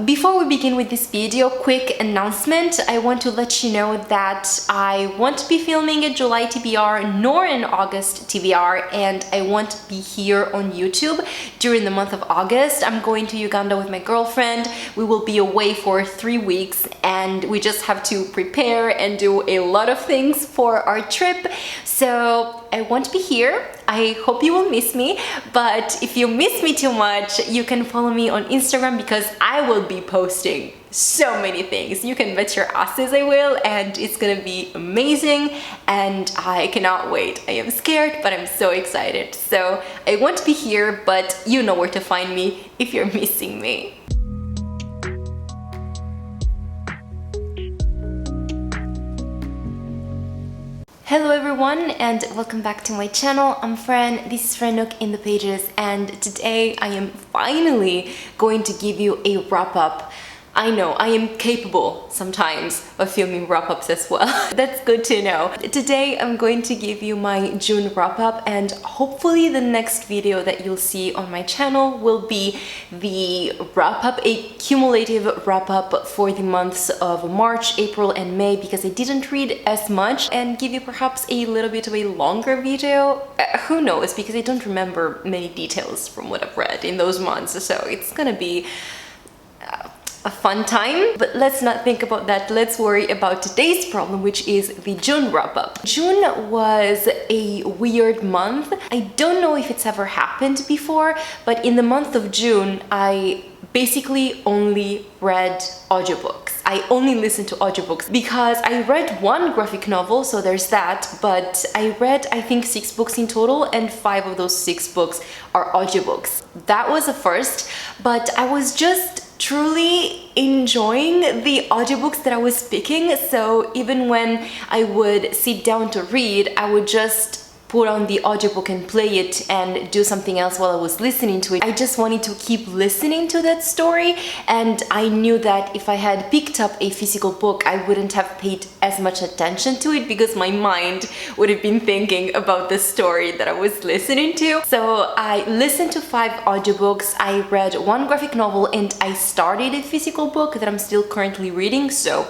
Before we begin with this video, quick announcement. I want to let you know that I won't be filming a July TBR nor an August TBR, and I won't be here on YouTube during the month of August. I'm going to Uganda with my girlfriend. We will be away for 3 weeks and we just have to prepare and do a lot of things for our trip. So I won't be here. I hope you will miss me, but if you miss me too much, you can follow me on Instagram because I will be posting so many things. You can bet your asses I will, and it's gonna be amazing and I cannot wait. I am scared, but I'm so excited. So I won't be here, but you know where to find me if you're missing me. Hello everyone and welcome back to my channel. I'm Fran, this is Fran Nook in the Pages, and today I am finally going to give you a wrap-up. I know, I am capable sometimes of filming wrap-ups as well. That's good to know. Today I'm going to give you my June wrap-up, and hopefully the next video that you'll see on my channel will be the wrap-up, a cumulative wrap-up for the months of March, April and May, because I didn't read as much, and give you perhaps a little bit of a longer video. Who knows, because I don't remember many details from what I've read in those months, so it's gonna be a fun time. But let's not think about that. Let's worry about today's problem, which is the June wrap-up. June was a weird month. I don't know if it's ever happened before, but in the month of June, I basically only read audiobooks. I only listened to audiobooks because I read one graphic novel, so there's that, but I read I think 6 books in total, and 5 of those 6 books are audiobooks. That was a first, but I was just truly enjoying the audiobooks that I was picking. So even when I would sit down to read, I would just put on the audiobook and play it and do something else while I was listening to it. I just wanted to keep listening to that story, and I knew that if I had picked up a physical book, I wouldn't have paid as much attention to it because my mind would have been thinking about the story that I was listening to. So I listened to 5 audiobooks, I read 1 graphic novel, and I started a physical book that I'm still currently reading. So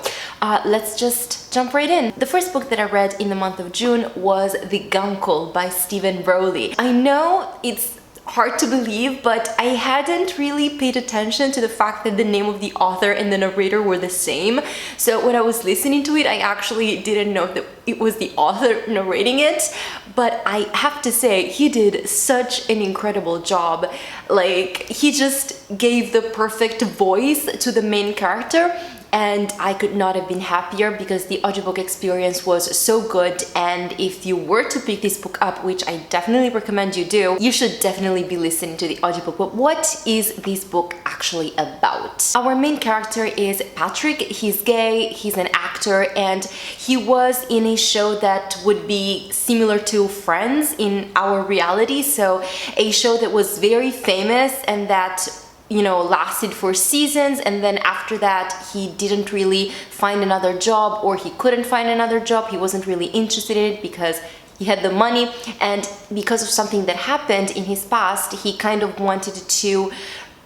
let's just jump right in. The first book that I read in the month of June was The Guncle by Steven Rowley. I know it's hard to believe, but I hadn't really paid attention to the fact that the name of the author and the narrator were the same. So when I was listening to it, I actually didn't know that it was the author narrating it. But I have to say, he did such an incredible job. Like, he just gave the perfect voice to the main character, and I could not have been happier because the audiobook experience was so good. And if you were to pick this book up, which I definitely recommend you do, you should definitely be listening to the audiobook. But what is this book actually about? Our main character is Patrick. He's gay, he's an actor, and he was in a show that would be similar to Friends in our reality. So a show that was very famous and that, you know, lasted for seasons, and then after that he didn't really find another job, or he couldn't find another job. He wasn't really interested in it because he had the money, and because of something that happened in his past, he kind of wanted to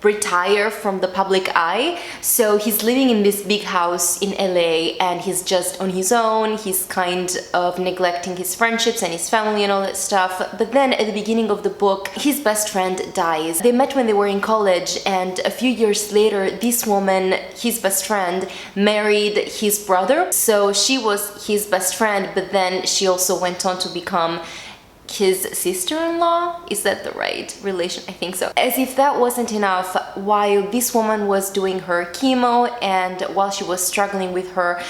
retire from the public eye. So he's living in this big house in LA, and he's just on his own. He's kind of neglecting his friendships and his family and all that stuff. But then at the beginning of the book, his best friend dies. They met when they were in college, and a few years later, this woman, his best friend, married his brother. So she was his best friend, but then she also went on to become his sister-in-law. Is that the right relation? I think so. As if that wasn't enough, while this woman was doing her chemo and while she was struggling with her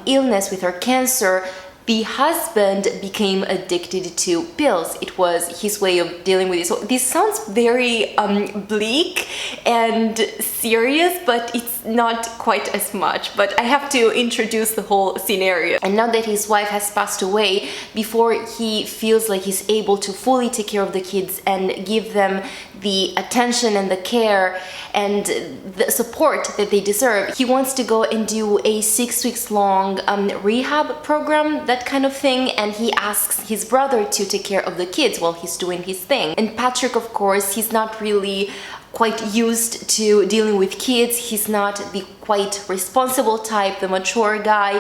illness, with her cancer, the husband became addicted to pills. It was his way of dealing with it. So this sounds very bleak and serious, but it's not quite as much. But I have to introduce the whole scenario. And now that his wife has passed away, before he feels like he's able to fully take care of the kids and give them the attention and the care and the support that they deserve, he wants to go and do a 6 weeks long rehab program, that kind of thing, and he asks his brother to take care of the kids while he's doing his thing. And Patrick, of course, he's not really quite used to dealing with kids. He's not the quite responsible type, the mature guy.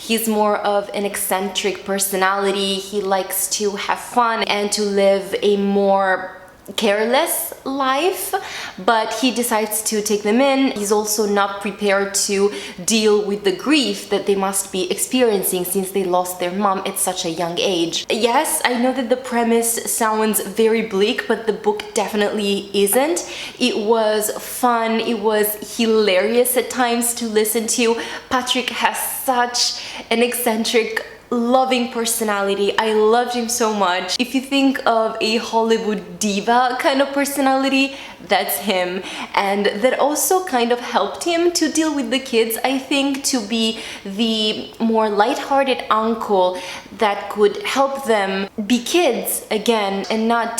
He's more of an eccentric personality. He likes to have fun and to live a more careless life, but he decides to take them in. He's also not prepared to deal with the grief that they must be experiencing since they lost their mom at such a young age. Yes, I know that the premise sounds very bleak, but the book definitely isn't. It was fun, it was hilarious at times to listen to. Patrick has such an eccentric, loving personality. I loved him so much. If you think of a Hollywood diva kind of personality, that's him. And that also kind of helped him to deal with the kids, I think, to be the more lighthearted uncle that could help them be kids again and not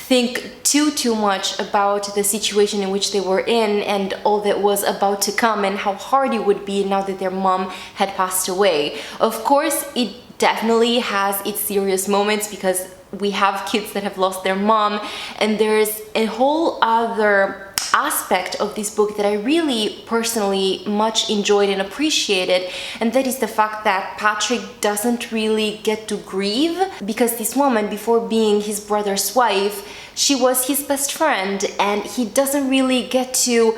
think too much about the situation in which they were in and all that was about to come and how hard it would be now that their mom had passed away. Of course, it definitely has its serious moments because we have kids that have lost their mom, and there's a whole other aspect of this book that I really personally much enjoyed and appreciated, and that is the fact that Patrick doesn't really get to grieve because this woman, before being his brother's wife, she was his best friend, and he doesn't really get to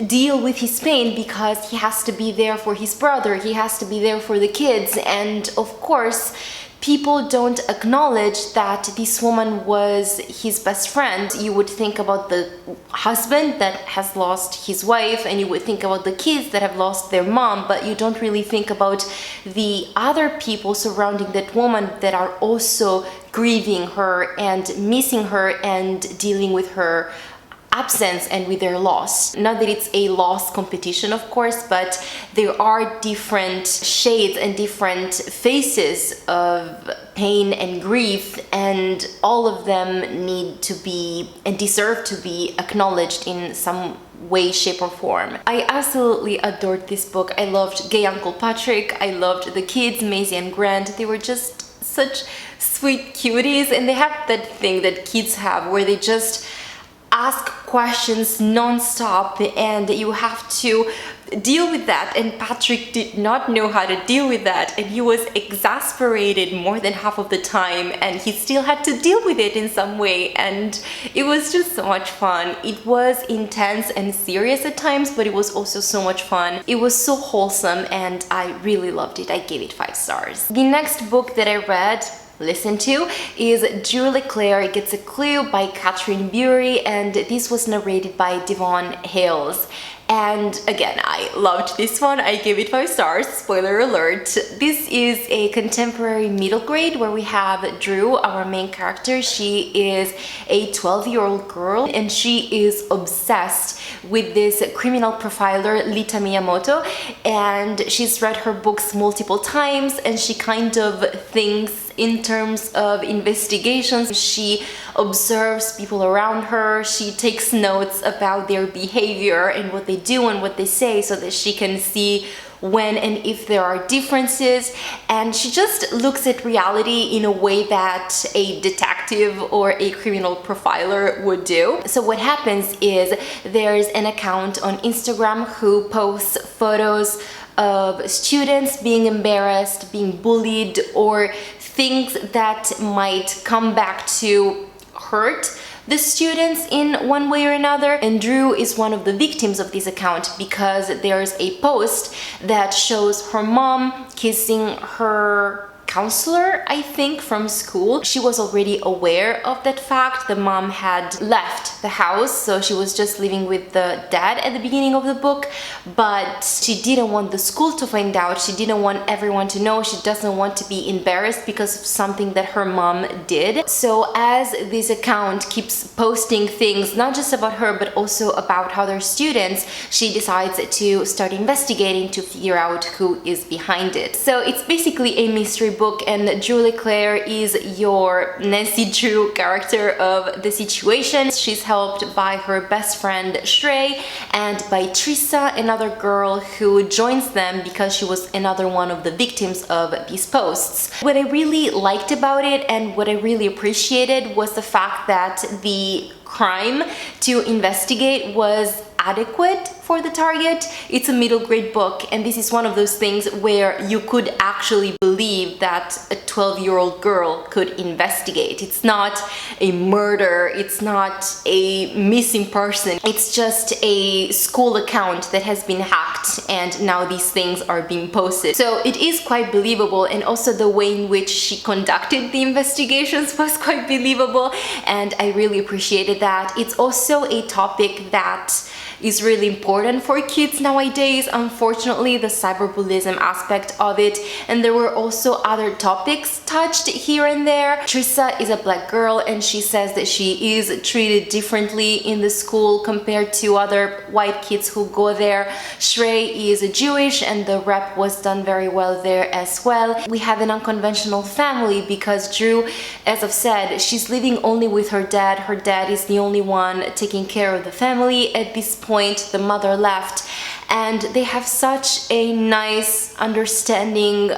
deal with his pain because he has to be there for his brother, he has to be there for the kids, and of course people don't acknowledge that this woman was his best friend. You would think about the husband that has lost his wife, and you would think about the kids that have lost their mom, but you don't really think about the other people surrounding that woman that are also grieving her and missing her and dealing with her absence and with their loss. Not that it's a loss competition, of course, but there are different shades and different faces of pain and grief, and all of them need to be and deserve to be acknowledged in some way, shape, or form. I absolutely adored this book. I loved Gay Uncle Patrick. I loved the kids, Maisie and Grant. They were just such sweet cuties, and they have that thing that kids have where they just ask questions non-stop and you have to deal with that, and Patrick did not know how to deal with that, and he was exasperated more than half of the time, and he still had to deal with it in some way, and it was just so much fun. It was intense and serious at times, but it was also so much fun. It was so wholesome and I really loved it. I gave it 5 stars. The next book that I read, listen to, is Drew LeClair Gets a Clue by Katryn Bury, and this was narrated by Devon Hales. And again, I loved this one. I gave it 5 stars. Spoiler alert. This is a contemporary middle grade where we have Drew, our main character. She is a 12-year-old girl and she is obsessed with this criminal profiler, Lita Miyamoto, and she's read her books multiple times and she kind of thinks in terms of investigations. She observes people around her, she takes notes about their behavior and what they do and what they say so that she can see when and if there are differences, and she just looks at reality in a way that a detective or a criminal profiler would do. So what happens is there's an account on Instagram who posts photos of students being embarrassed, being bullied, or things that might come back to hurt the students in one way or another. And Drew is one of the victims of this account because there's a post that shows her mom kissing her counselor, I think, from school. She was already aware of that fact. The mom had left the house, so she was just living with the dad at the beginning of the book, but she didn't want the school to find out. She didn't want everyone to know. She doesn't want to be embarrassed because of something that her mom did. So as this account keeps posting things, not just about her, but also about other students, she decides to start investigating to figure out who is behind it. So it's basically a mystery book, and Drew LeClair is your Nancy Drew character of the situation. She's helped by her best friend Shrey and by Trissa, another girl who joins them because she was another one of the victims of these posts. What I really liked about it and what I really appreciated was the fact that the crime to investigate was adequate for the target. It's a middle grade book, and this is one of those things where you could actually believe that a 12-year-old girl could investigate. It's not a murder, it's not a missing person, it's just a school account that has been hacked and now these things are being posted. So it is quite believable, and also the way in which she conducted the investigations was quite believable, and I really appreciated that. It's also a topic that is really important for kids nowadays, unfortunately, the cyberbullying aspect of it, and there were also other topics touched here and there. Trissa is a black girl, and she says that she is treated differently in the school compared to other white kids who go there. Shrey is a Jewish, and the rep was done very well there as well. We have an unconventional family because Drew, as I've said, she's living only with her dad. Her dad is the only one taking care of the family at this point. The mother left, and they have such a nice, understanding,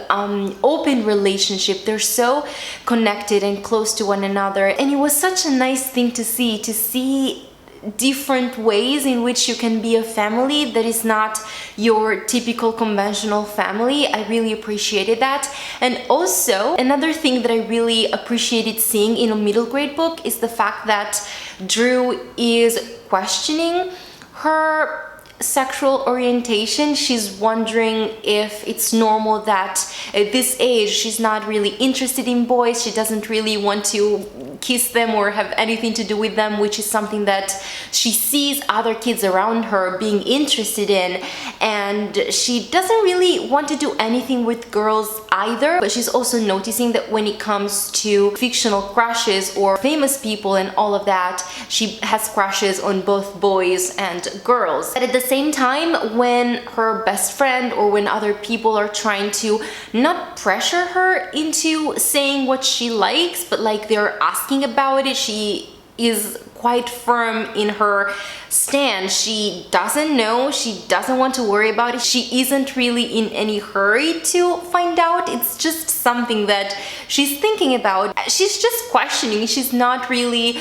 open relationship. They're so connected and close to one another, and it was such a nice thing to see different ways in which you can be a family that is not your typical conventional family. I really appreciated that. And also another thing that I really appreciated seeing in a middle grade book is the fact that Drew is questioning her sexual orientation. She's wondering if it's normal that at this age she's not really interested in boys, she doesn't really want to kiss them or have anything to do with them, which is something that she sees other kids around her being interested in, and she doesn't really want to do anything with girls either. But she's also noticing that when it comes to fictional crushes or famous people and all of that, she has crushes on both boys and girls. But at the same time, when her best friend or when other people are trying to not pressure her into saying what she likes, but like they're asking about it, she is quite firm in her stand. She doesn't know, she doesn't want to worry about it, she isn't really in any hurry to find out. It's just something that she's thinking about. She's just questioning, she's not really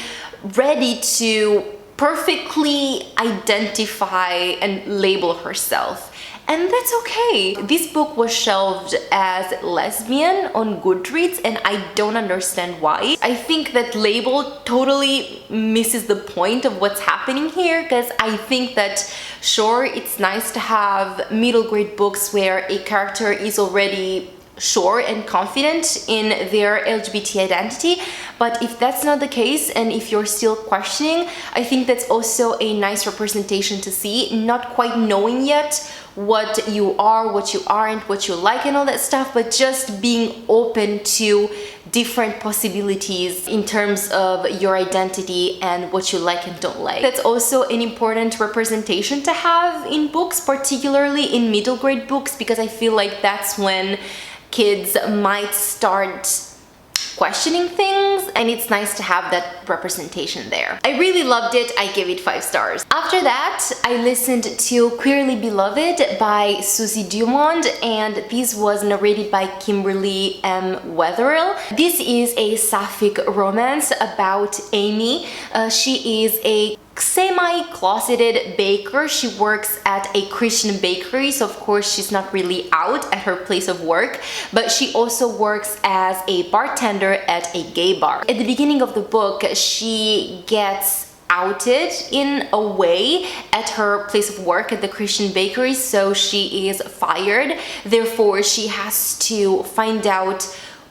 ready to perfectly identify and label herself. And that's okay. This book was shelved as lesbian on Goodreads, and I don't understand why. I think that label totally misses the point of what's happening here, because I think that sure, it's nice to have middle grade books where a character is already sure and confident in their LGBT identity, but if that's not the case and if you're still questioning, I think that's also a nice representation to see, not quite knowing yet what you are, what you aren't, what you like and all that stuff, but just being open to different possibilities in terms of your identity and what you like and don't like. That's also an important representation to have in books, particularly in middle grade books, because I feel like that's when kids might start questioning things, and it's nice to have that representation there. I really loved it. I gave it 5 stars. After that, I listened to Queerly Beloved by Susie Dumond, and this was narrated by Kimberly M. Wetherill. This is a sapphic romance about Amy. She is a semi-closeted baker. She works at a Christian bakery, so of course she's not really out at her place of work, but she also works as a bartender at a gay bar. At the beginning of the book, she gets outed in a way at her place of work at the Christian bakery, so she is fired. Therefore, she has to find out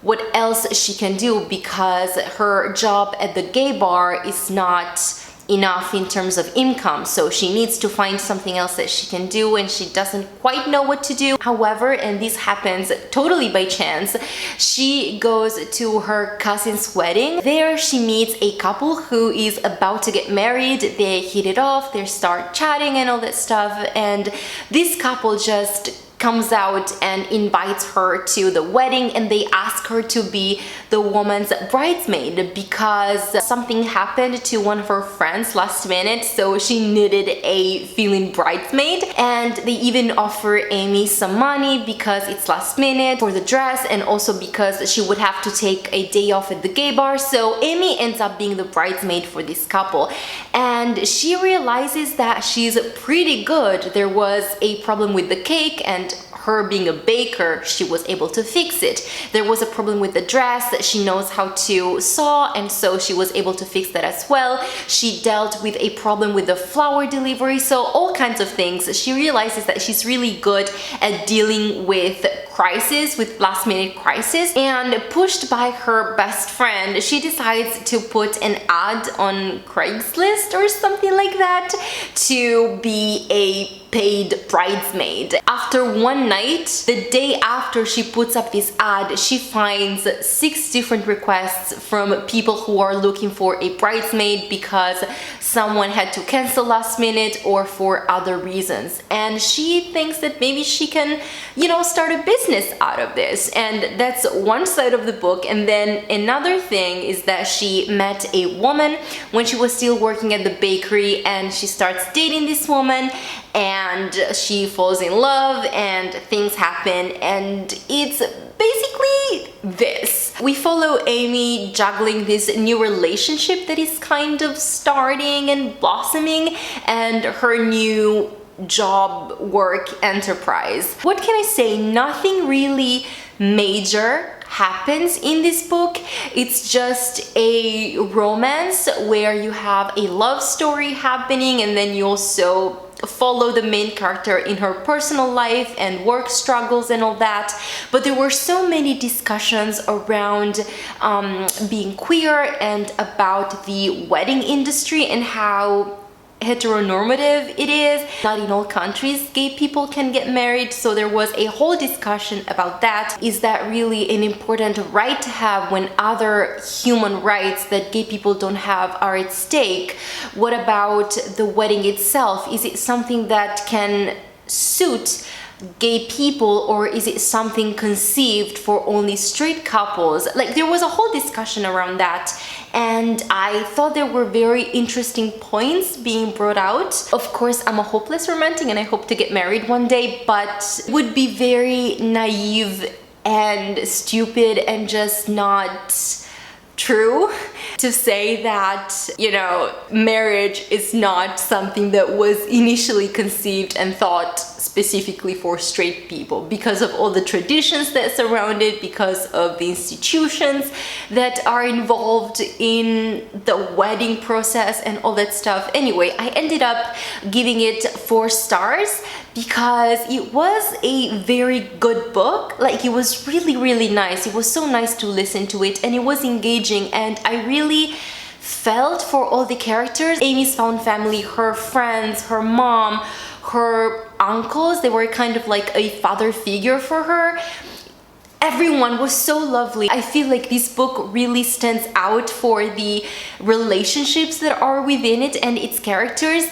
what else she can do, because her job at the gay bar is not enough in terms of income, so she needs to find something else that she can do, and she doesn't quite know what to do. However, and this happens totally by chance, she goes to her cousin's wedding. There she meets a couple who is about to get married. They hit it off, they start chatting and all that stuff, and this couple just comes out and invites her to the wedding, and they ask her to be the woman's bridesmaid because something happened to one of her friends last minute, so she needed a feeling bridesmaid. And they even offer Amy some money because it's last minute for the dress, and also because she would have to take a day off at the gay bar. So Amy ends up being the bridesmaid for this couple, and she realizes that she's pretty good. There was a problem with the cake, and her being a baker, she was able to fix it. There was a problem with the dress that she knows how to sew, and so she was able to fix that as well. She dealt with a problem with the flour delivery, so all kinds of things. She realizes that she's really good at dealing with crisis, with last minute crisis, and pushed by her best friend, she decides to put an ad on Craigslist or something like that to be a paid bridesmaid. After one night, the day after she puts up this ad, she finds 6 different requests from people who are looking for a bridesmaid because someone had to cancel last minute or for other reasons. And she thinks that maybe she can, start a business out of this. And that's one side of the book. And then another thing is that she met a woman when she was still working at the bakery, and she starts dating this woman, and she falls in love, and things happen, and it's basically this. We follow Amy juggling this new relationship that is kind of starting and blossoming, and her new job, work, enterprise. What can I say? Nothing really major happens in this book. It's just a romance where you have a love story happening, and then you also follow the main character in her personal life and work struggles and all that. But there were so many discussions around being queer and about the wedding industry and how heteronormative it is. Not in all countries gay people can get married, so there was a whole discussion about that. Is that really an important right to have when other human rights that gay people don't have are at stake? What about the wedding itself? Is it something that can suit gay people, or is it something conceived for only straight couples? Like, there was a whole discussion around that, and I thought there were very interesting points being brought out. Of course, I'm a hopeless romantic and I hope to get married one day, but it would be very naive and stupid and just not true to say that, marriage is not something that was initially conceived and thought specifically for straight people, because of all the traditions that surround it, because of the institutions that are involved in the wedding process and all that stuff. Anyway, I ended up giving it 4 stars because it was a very good book. Like, it was really, really nice. It was so nice to listen to it, and it was engaging, and I really felt for all the characters. Amy's found family, her friends, her mom, her uncles, they were kind of like a father figure for her. Everyone was so lovely. I feel like this book really stands out for the relationships that are within it and its characters.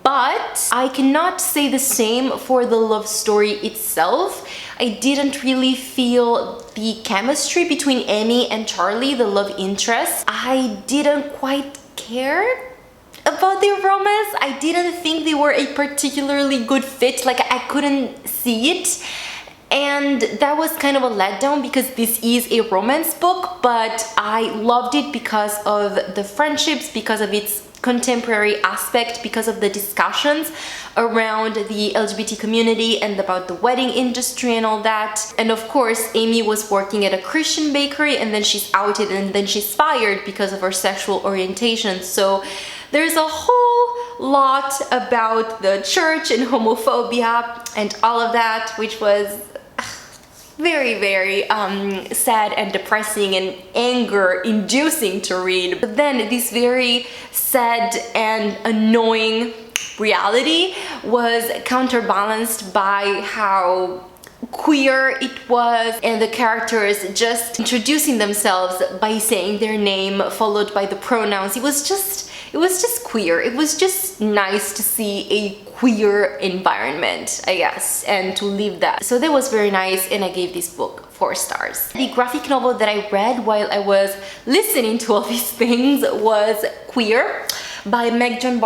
But I cannot say the same for the love story itself. I didn't really feel the chemistry between Amy and Charlie, the love interest. I didn't quite care about their romance. I didn't think they were a particularly good fit. Like, I couldn't see it. And that was kind of a letdown because this is a romance book, but I loved it because of the friendships, because of its contemporary aspect, because of the discussions around the LGBT community and about the wedding industry and all that. And of course, Amy was working at a Christian bakery, and then she's outed, and then she's fired because of her sexual orientation. So there's a whole lot about the church and homophobia and all of that, which was very, very sad and depressing and anger-inducing to read. But then this very sad and annoying reality was counterbalanced by how queer it was, and the characters just introducing themselves by saying their name followed by the pronouns. It was just it was just queer. It was just nice to see a queer environment, I guess, and to live that. So that was very nice, and I gave this book 4 stars. The graphic novel that I read while I was listening to all these things was Queer by Meg-John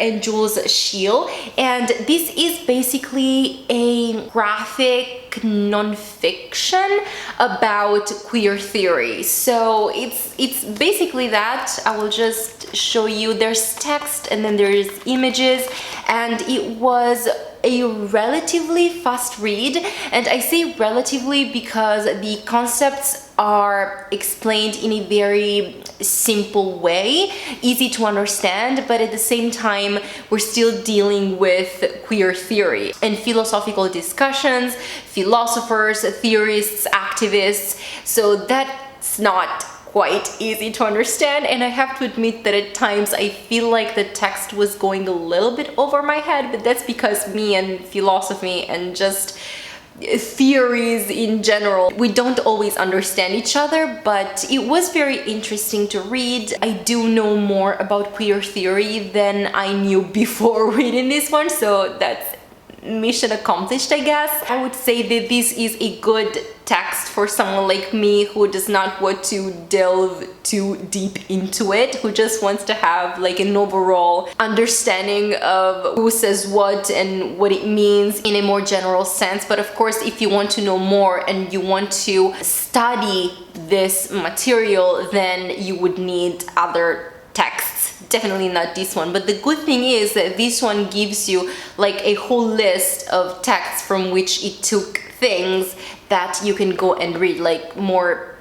and Jules Scheele, and this is basically a graphic non-fiction about queer theory. So it's basically that. I will just show you. There's text and then there's images, and it was a relatively fast read, and I say relatively because the concepts are explained in a very simple way, easy to understand, but at the same time we're still dealing with queer theory and philosophical discussions, philosophers, theorists, activists, so that's not quite easy to understand, and I have to admit that at times I feel like the text was going a little bit over my head, but that's because me and philosophy and just theories in general, we don't always understand each other, but it was very interesting to read. I do know more about queer theory than I knew before reading this one, so that's mission accomplished, I guess. I would say that this is a good text for someone like me who does not want to delve too deep into it, who just wants to have like an overall understanding of who says what and what it means in a more general sense. But of course, if you want to know more and you want to study this material, then you would need other texts. Definitely not this one, but the good thing is that this one gives you like a whole list of texts from which it took things that you can go and read, like more,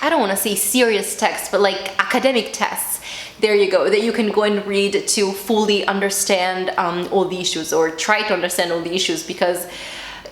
I don't want to say serious texts, but like academic tests. There you go, that you can go and read to fully understand all the issues, or try to understand all the issues, because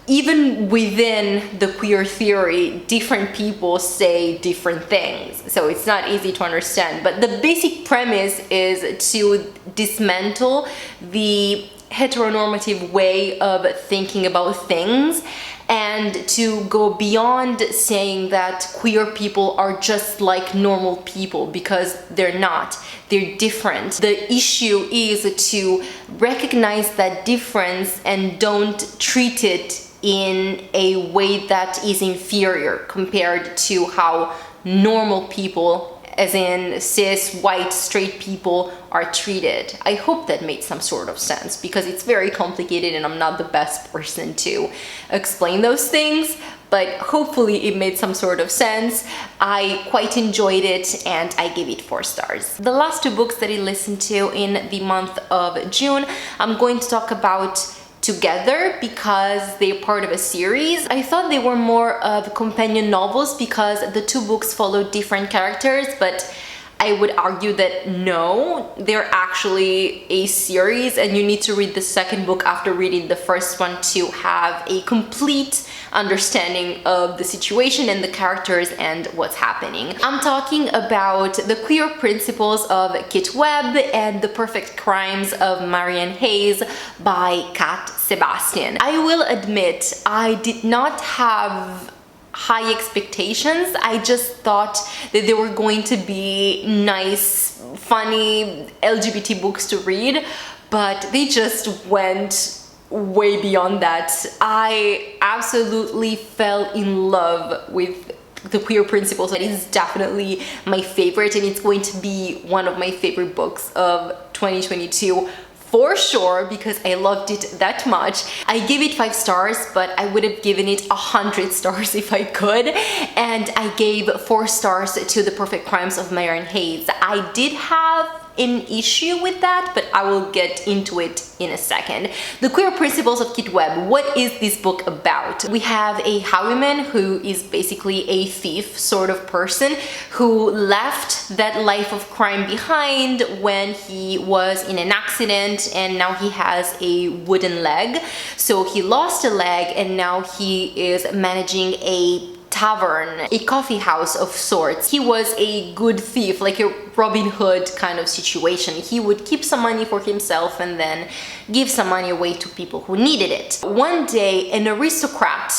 even within the queer theory, different people say different things, so it's not easy to understand. But the basic premise is to dismantle the heteronormative way of thinking about things, and to go beyond saying that queer people are just like normal people, because they're not. They're different. The issue is to recognize that difference and don't treat it in a way that is inferior compared to how normal people, as in cis, white, straight people, are treated. I hope that made some sort of sense, because it's very complicated and I'm not the best person to explain those things, but hopefully it made some sort of sense. I quite enjoyed it and I gave it 4 stars. The last 2 books that I listened to in the month of June, I'm going to talk about together because they're part of a series. I thought they were more of companion novels because the 2 books follow different characters, but I would argue that no, they're actually a series, and you need to read the second book after reading the first one to have a complete understanding of the situation and the characters and what's happening. I'm talking about The Queer Principles of Kit Webb and The Perfect Crimes of Marian Hayes by Cat Sebastian. I will admit, I did not have high expectations. I just thought that they were going to be nice, funny LGBT books to read, but they just went way beyond that. I absolutely fell in love with The Queer Principles. It is definitely my favorite, and it's going to be one of my favorite books of 2022 for sure, because I loved it that much. I gave it 5 stars, but I would have given it 100 stars if I could, and I gave 4 stars to The Perfect Crimes of Marian Hayes. I did have an issue with that, but I will get into it in a second. The Queer Principles of Kit Webb. What is this book about? We have a highwayman who is basically a thief sort of person who left that life of crime behind when he was in an accident, and now he has a wooden leg. So he lost a leg and now he is managing a tavern, a coffee house of sorts. He was a good thief, like a Robin Hood kind of situation. He would keep some money for himself and then give some money away to people who needed it. One day, an aristocrat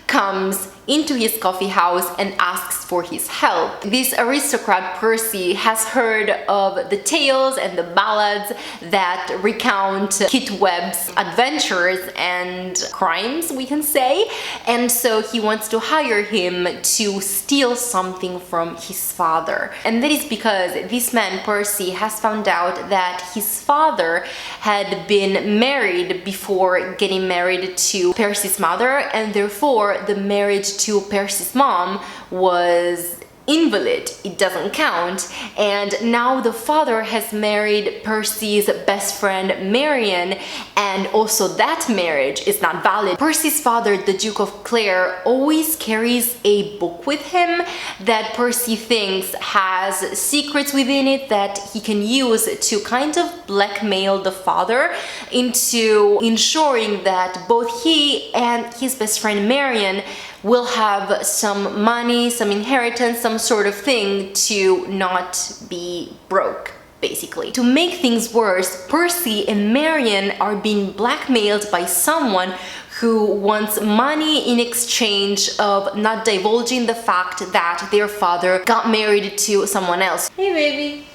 comes into his coffee house and asks for his help. This aristocrat Percy has heard of the tales and the ballads that recount Kit Webb's adventures and crimes, we can say, and so he wants to hire him to steal something from his father. And that is because this man Percy has found out that his father had been married before getting married to Percy's mother, and therefore the marriage to Percy's mom was invalid. It doesn't count. And now the father has married Percy's best friend Marian, and also that marriage is not valid. Percy's father, the Duke of Clare, always carries a book with him that Percy thinks has secrets within it that he can use to kind of blackmail the father into ensuring that both he and his best friend Marian will have some money, some inheritance, some sort of thing to not be broke, basically. To make things worse, Percy and Marian are being blackmailed by someone who wants money in exchange of not divulging the fact that their father got married to someone else. Hey baby.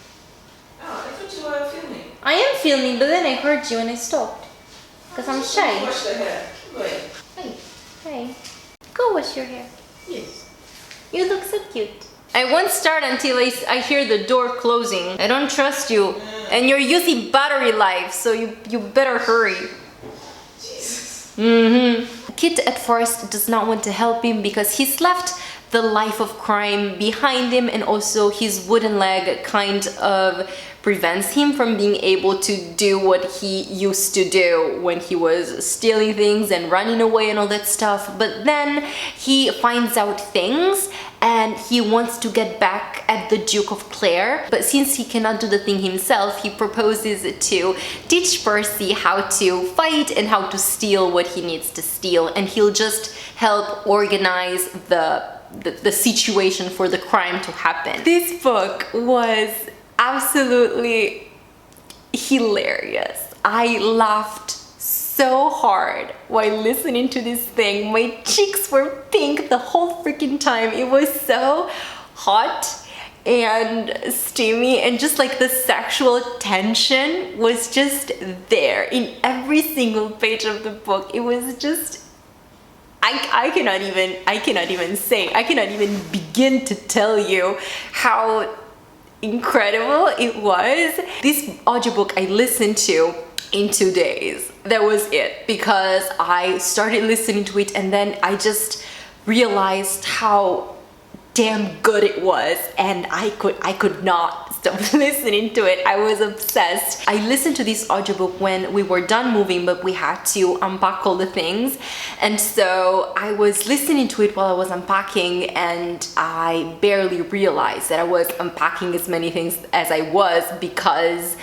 Oh, I thought you were filming. I am filming, but then I heard you and I stopped. Because I'm shy. Wash the hair. Wait. Hey. Hey. Go wash your hair. Yes. You look so cute. I won't start until I hear the door closing. I don't trust you. And you're using battery life, so you better hurry. Jesus. Kit at first does not want to help him because he's left the life of crime behind him, and also his wooden leg kind of prevents him from being able to do what he used to do when he was stealing things and running away and all that stuff. But then he finds out things and he wants to get back at the Duke of Clare, but since he cannot do the thing himself, he proposes to teach Percy how to fight and how to steal what he needs to steal, and he'll just help organize the situation for the crime to happen. This book was absolutely hilarious. I laughed so hard while listening to this thing. My cheeks were pink the whole freaking time. It was so hot and steamy, and just like the sexual tension was just there in every single page of the book. It was just I cannot even begin to tell you how incredible it was. This audiobook I listened to in 2 days. That was it, because I started listening to it and then I just realized how damn good it was, and I could not stop listening to it. I was obsessed. I listened to this audiobook when we were done moving, but we had to unpack all the things, and so I was listening to it while I was unpacking, and I barely realized that I was unpacking as many things as I was, because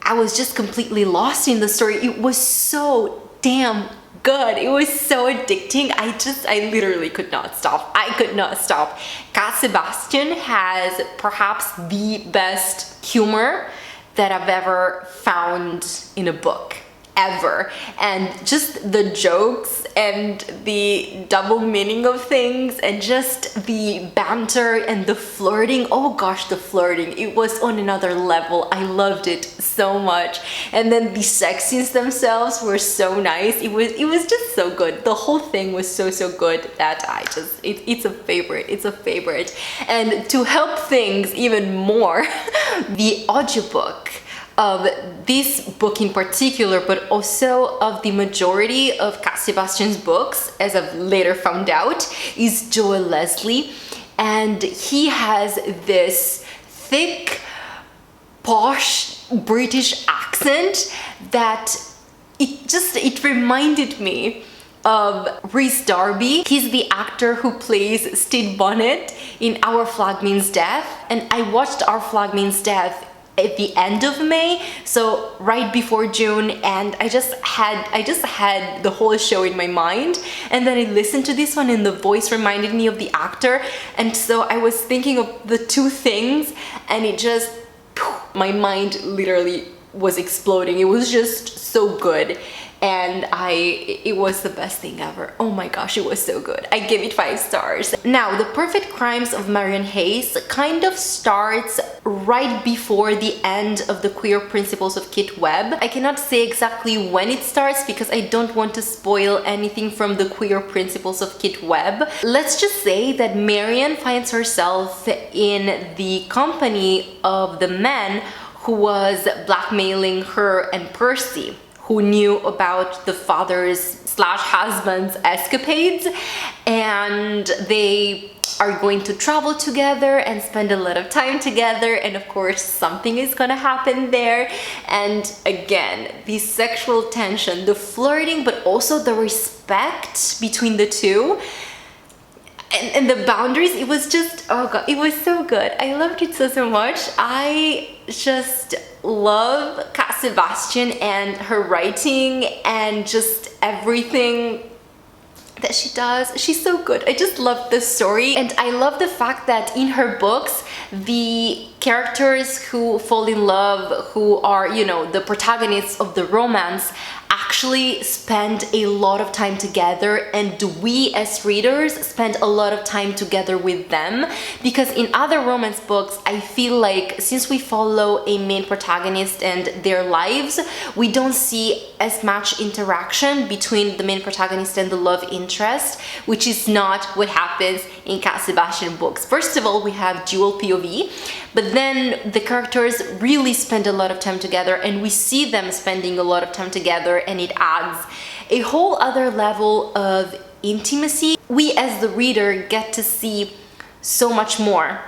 I was just completely lost in the story. It was so damn good. It was so addicting. I literally could not stop. I could not stop. Cat Sebastian has perhaps the best humor that I've ever found in a book, ever. And just the jokes and the double meaning of things and just the banter and the flirting. Oh gosh, the flirting. It was on another level. I loved it so much. And then the sex scenes themselves were so nice. It was just so good. The whole thing was so good that it's a favorite. It's a favorite. And to help things even more, the audiobook of this book in particular, but also of the majority of Cat Sebastian's books, as I've later found out, is Joel Leslie. And he has this thick, posh British accent that it reminded me of Rhys Darby. He's the actor who plays Stede Bonnet in Our Flag Means Death, and I watched Our Flag Means Death at the end of May, so right before June, and I just had the whole show in my mind, and then I listened to this one and the voice reminded me of the actor, and so I was thinking of the two things, and it just, my mind literally was exploding. It was just so good. and it was the best thing ever. Oh my gosh, it was so good. I give it 5 stars. Now, The Perfect Crimes of Marian Hayes kind of starts right before the end of the Queer Principles of Kit Webb. I cannot say exactly when it starts because I don't want to spoil anything from the Queer Principles of Kit Webb. Let's just say that Marian finds herself in the company of the man who was blackmailing her and Percy, who knew about the father's/husband's escapades, and they are going to travel together and spend a lot of time together, and of course something is gonna happen there. And again, the sexual tension, the flirting, but also the respect between the two, and the boundaries, it was just, oh god, it was so good. I loved it so much. I just love Cat Sebastian and her writing and just everything that she does. She's so good. I just love the story, and I love the fact that in her books the characters who fall in love, who are, you know, the protagonists of the romance, actually spend a lot of time together, and we as readers spend a lot of time together with them. Because in other romance books, I feel like since we follow a main protagonist and their lives, we don't see as much interaction between the main protagonist and the love interest, which is not what happens in Cat Sebastian books. First of all, we have dual POV, but then the characters really spend a lot of time together, and we see them spending a lot of time together, and it adds a whole other level of intimacy. We as the reader get to see so much more,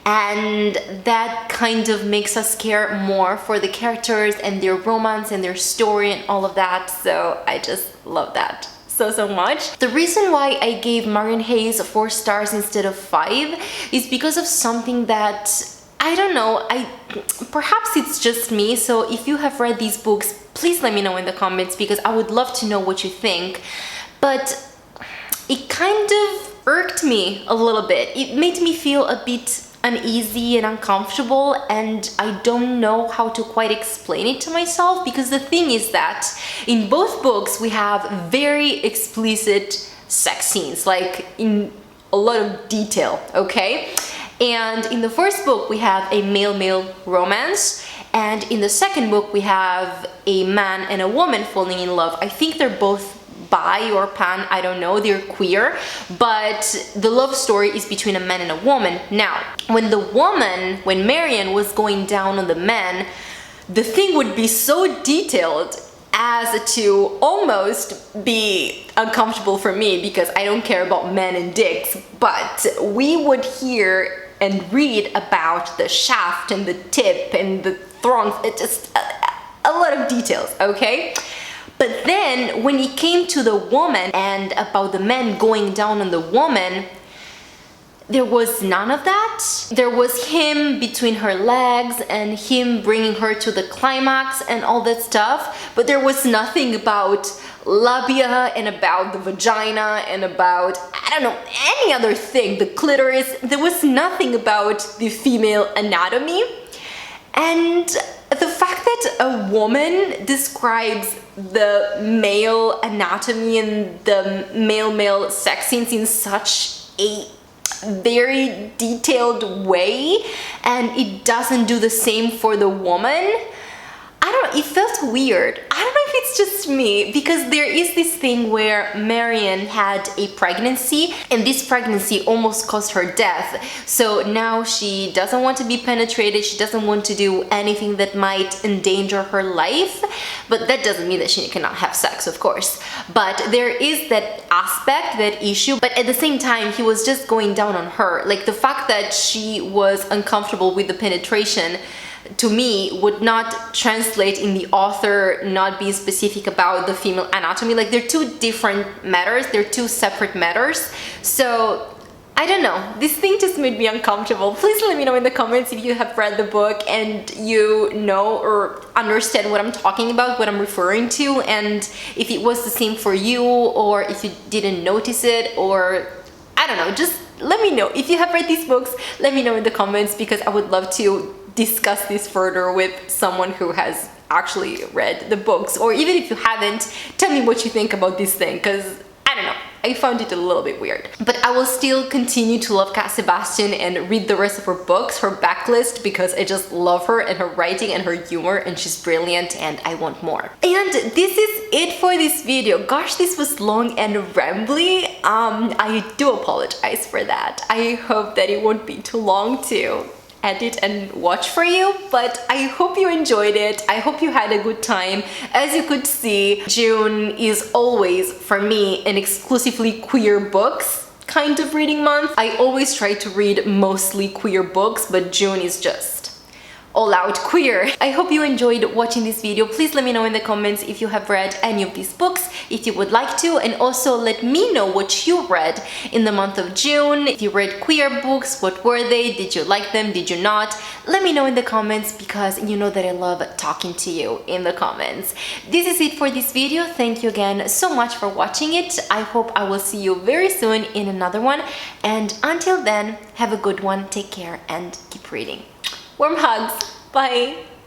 and that kind of makes us care more for the characters and their romance and their story and all of that. So I just love that so much. The reason why I gave Marian Hayes 4 stars instead of 5 is because of something that, I don't know, perhaps it's just me. So if you have read these books, please let me know in the comments, because I would love to know what you think. But it kind of irked me a little bit. It made me feel a bit uneasy and uncomfortable, and I don't know how to quite explain it to myself, because the thing is that in both books we have very explicit sex scenes, like in a lot of detail, okay? And in the first book we have a male-male romance, and in the second book we have a man and a woman falling in love. I think they're both bi or pan, I don't know, they're queer, but the love story is between a man and a woman. Now, when Marian was going down on the man, the thing would be so detailed as to almost be uncomfortable for me, because I don't care about men and dicks, but we would hear and read about the shaft and the tip and the thongs. It's just a lot of details, okay? But then when it came to the woman and about the man going down on the woman, there was none of that. There was him between her legs and him bringing her to the climax and all that stuff, but there was nothing about labia and about the vagina and about, I don't know, any other thing, the clitoris. There was nothing about the female anatomy. And the fact that a woman describes the male anatomy and the male-male sex scenes in such a very detailed way, and it doesn't do the same for the woman, I don't know, it felt weird. I don't know if it's just me, because there is this thing where Marian had a pregnancy, and this pregnancy almost caused her death. So now she doesn't want to be penetrated, she doesn't want to do anything that might endanger her life, but that doesn't mean that she cannot have sex, of course. But there is that aspect, that issue, but at the same time, he was just going down on her. Like, the fact that she was uncomfortable with the penetration, to me, would not translate in the author not being specific about the female anatomy. Like, they're two different matters, they're two separate matters. So I don't know, this thing just made me uncomfortable. Please let me know in the comments if you have read the book and you know or understand what I'm talking about, what I'm referring to, and if it was the same for you, or if you didn't notice it, or I don't know, just let me know. If you have read these books, let me know in the comments, because I would love to discuss this further with someone who has actually read the books, or even if you haven't, tell me what you think about this thing, because I don't know, I found it a little bit weird. But I will still continue to love Cat Sebastian and read the rest of her books, her backlist, because I just love her and her writing and her humor, and she's brilliant and I want more. And this is it for this video. Gosh, this was long and rambly. I do apologize for that. I hope that it won't be too long to edit and watch for you, but I hope you enjoyed it. I hope you had a good time. As you could see, June is always, for me, an exclusively queer books kind of reading month. I always try to read mostly queer books, but June is just all out queer. I hope you enjoyed watching this video. Please let me know in the comments if you have read any of these books, if you would like to, and also let me know what you read in the month of June. If you read queer books, what were they? Did you like them? Did you not? Let me know in the comments, because you know that I love talking to you in the comments. This is it for this video. Thank you again so much for watching it. I hope I will see you very soon in another one, and until then, have a good one, take care, and keep reading. Warm hugs. Bye.